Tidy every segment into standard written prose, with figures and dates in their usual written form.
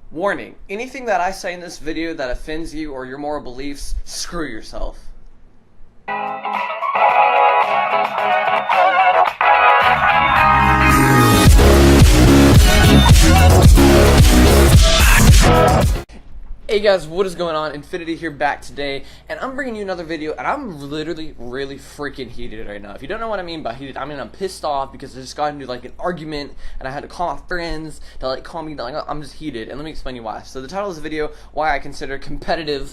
Warning, anything that I say in this video that offends you or your moral beliefs, screw yourself. Hey guys, what is going on? Infinity here, back today, and I'm bringing you another video, and I'm literally really freaking heated right now. If you don't know what I mean by heated, I mean I'm pissed off because I just got into like an argument, and I had to call my friends to like call me, like, I'm just heated, and let me explain you why. So the title of the video, why I consider competitive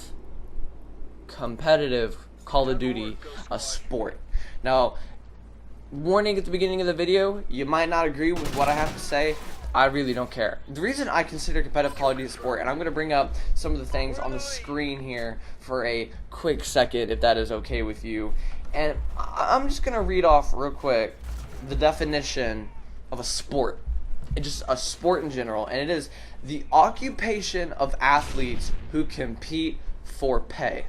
Call of Duty a sport. Now, warning at the beginning of the video, you might not agree with what I have to say. I really don't care. The reason I consider competitive Call of Duty a sport, and I'm going to bring up some of the things on the screen here for a quick second, if that is okay with you. And I'm just going to read off real quick the definition of a sport. It's just a sport in general, and it is the occupation of athletes who compete for pay.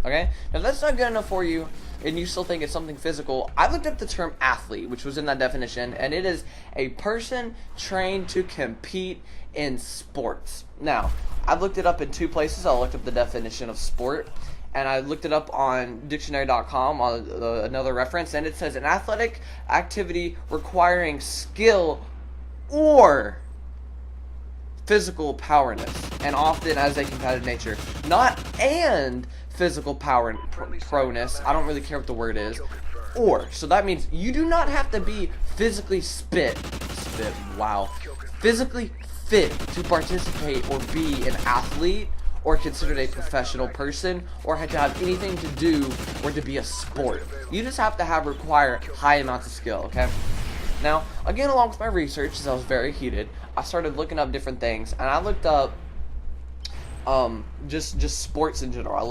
Okay? Now, if that's not good enough for you, and you still think it's something physical, I looked up the term athlete, which was in that definition, and it is a person trained to compete in sports. Now, I've looked it up in two places. I looked up the definition of sport, and I looked it up on dictionary.com on another reference, and it says an athletic activity requiring skill or physical powerness, and often as a competitive nature. Not and physical power and proness. I don't really care what the word is. Or, so that means you do not have to be physically physically fit to participate or be an athlete or considered a professional person or have to have anything to do or to be a sport. You just have to require high amounts of skill, okay? Now, again, along with my research, as I was very heated, I started looking up different things, and I looked up just sports in general. I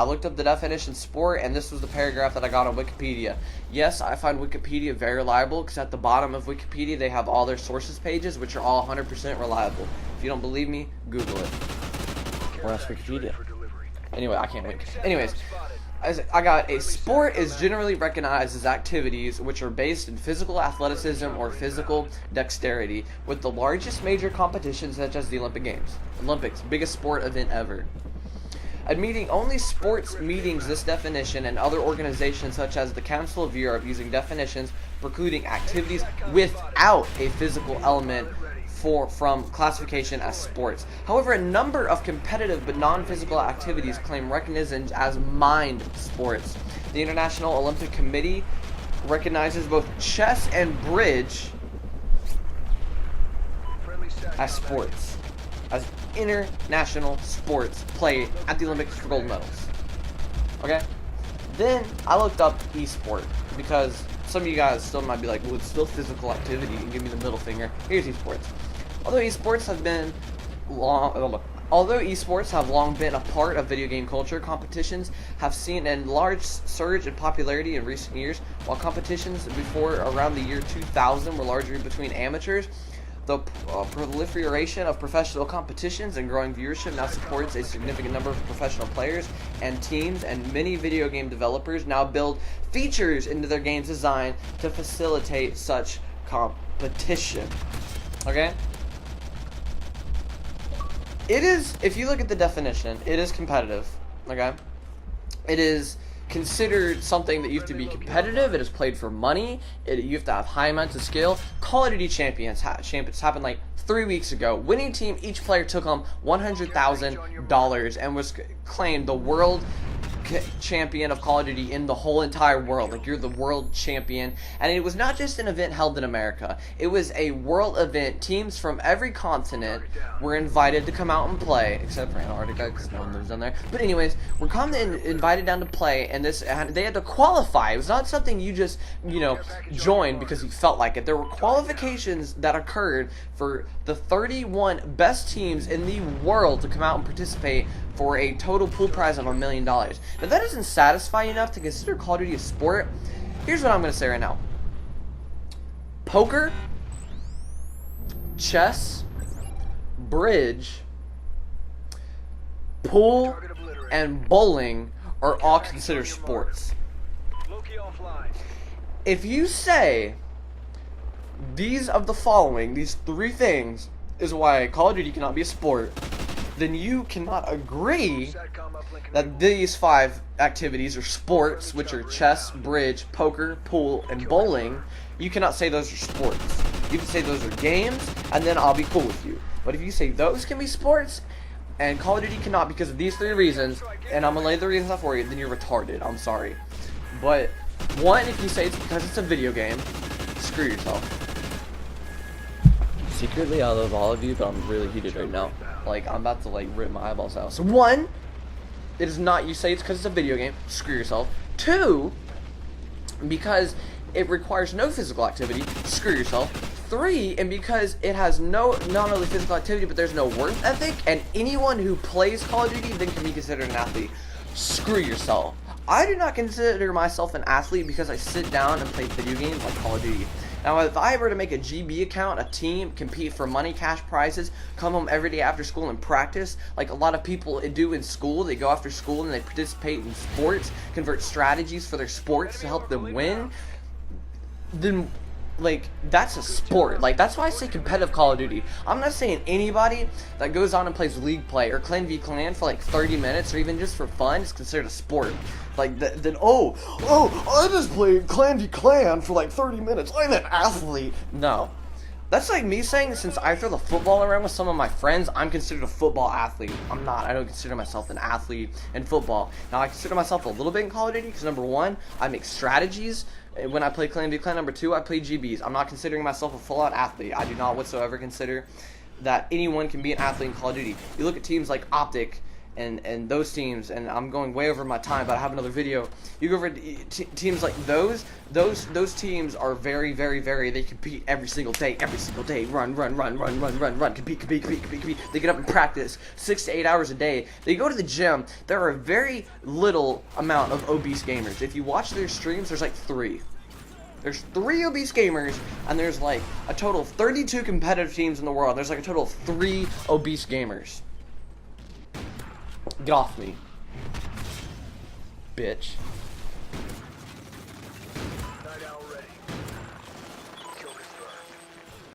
looked up the definition sport, and this was the paragraph that I got on Wikipedia. Yes, I find Wikipedia very reliable because at the bottom of Wikipedia they have all their sources pages, which are all 100% reliable. If you don't believe me, Google it. Or else Wikipedia. Anyway, I can't wait. Anyways, I got a sport is generally recognized as activities which are based in physical athleticism or physical dexterity, with the largest major competitions such as the Olympics, biggest sport event ever. Admitting only sports meetings this definition and other organizations such as the Council of Europe using definitions precluding activities without a physical element from classification as sports. However, a number of competitive but non-physical activities claim recognition as mind sports. The International Olympic Committee recognizes both chess and bridge as sports, as international sports played at the Olympics for gold medals. Okay? Then I looked up esport because some of you guys still might be like, well, it's still physical activity, and give me the middle finger. Here's esports. Although esports have long been a part of video game culture, competitions have seen a large surge in popularity in recent years. While competitions before around the year 2000 were largely between amateurs, the proliferation of professional competitions and growing viewership now supports a significant number of professional players and teams, and many video game developers now build features into their games designed to facilitate such competition. Okay? It is, if you look at the definition, it is competitive, okay? It is considered something that you have to be competitive. It is played for money. You have to have high amounts of skill. Call of Duty Champions happened like 3 weeks ago. Winning team, each player took home $100,000 and was claimed the world champion of Call of Duty in the whole entire world. Like, you're the world champion. And it was not just an event held in America. It was a world event. Teams from every continent were invited to come out and play, except for Antarctica because no one lives down there. But anyways, were invited down to play, and they had to qualify. It was not something you just, joined because you felt like it. There were qualifications that occurred for the 31 best teams in the world to come out and participate for a total pool prize of $1 million. Now, that doesn't satisfy you enough to consider Call of Duty a sport. Here's what I'm going to say right now. Poker, chess, bridge, pool, and bowling are all considered sports. If you say these three things is why Call of Duty cannot be a sport, then you cannot agree that these 5 activities or sports, which are chess, bridge, poker, pool, and bowling, you cannot say those are sports. You can say those are games, and then I'll be cool with you. But if you say those can be sports, and Call of Duty cannot because of these 3 reasons, and I'm gonna lay the reasons out for you, then you're retarded. I'm sorry. But, 1, if you say it's because it's a video game, screw yourself. Secretly, I love all of you, but I'm really heated right now. Like, I'm about to, like, rip my eyeballs out. So, 1, it is not, you say it's because it's a video game, screw yourself. 2, because it requires no physical activity, screw yourself. 3, and because it has not only physical activity, but there's no work ethic, and anyone who plays Call of Duty then can be considered an athlete, screw yourself. I do not consider myself an athlete because I sit down and play video games like Call of Duty. Now, if I were to make a GB account, a team, compete for money, cash prizes, come home every day after school and practice, like a lot of people do in school, they go after school and they participate in sports, convert strategies for their sports to help them win, then, like, that's a sport. Like, that's why I say competitive Call of Duty. I'm not saying anybody that goes on and plays League Play or Clan v Clan for like 30 minutes or even just for fun is considered a sport. Like, then, I just played Clan v Clan for like 30 minutes. I'm an athlete. No. That's like me saying since I throw the football around with some of my friends, I'm considered a football athlete. I'm not. I don't consider myself an athlete in football. Now, I consider myself a little bit in Call of Duty because, number 1, I make strategies when I play Clan v Clan. Number 2, I play GBs. I'm not considering myself a full-out athlete. I do not whatsoever consider that anyone can be an athlete in Call of Duty. You look at teams like Optic and those teams, and I'm going way over my time, but I have another video. You go over teams like those teams are very, very, very, they compete every single day, run, compete. They get up and practice 6 to 8 hours a day. They go to the gym. There are a very little amount of obese gamers. If you watch their streams, there's like 3. There's 3 obese gamers, and there's like a total of 32 competitive teams in the world. There's like a total of 3 obese gamers. Get off me, bitch.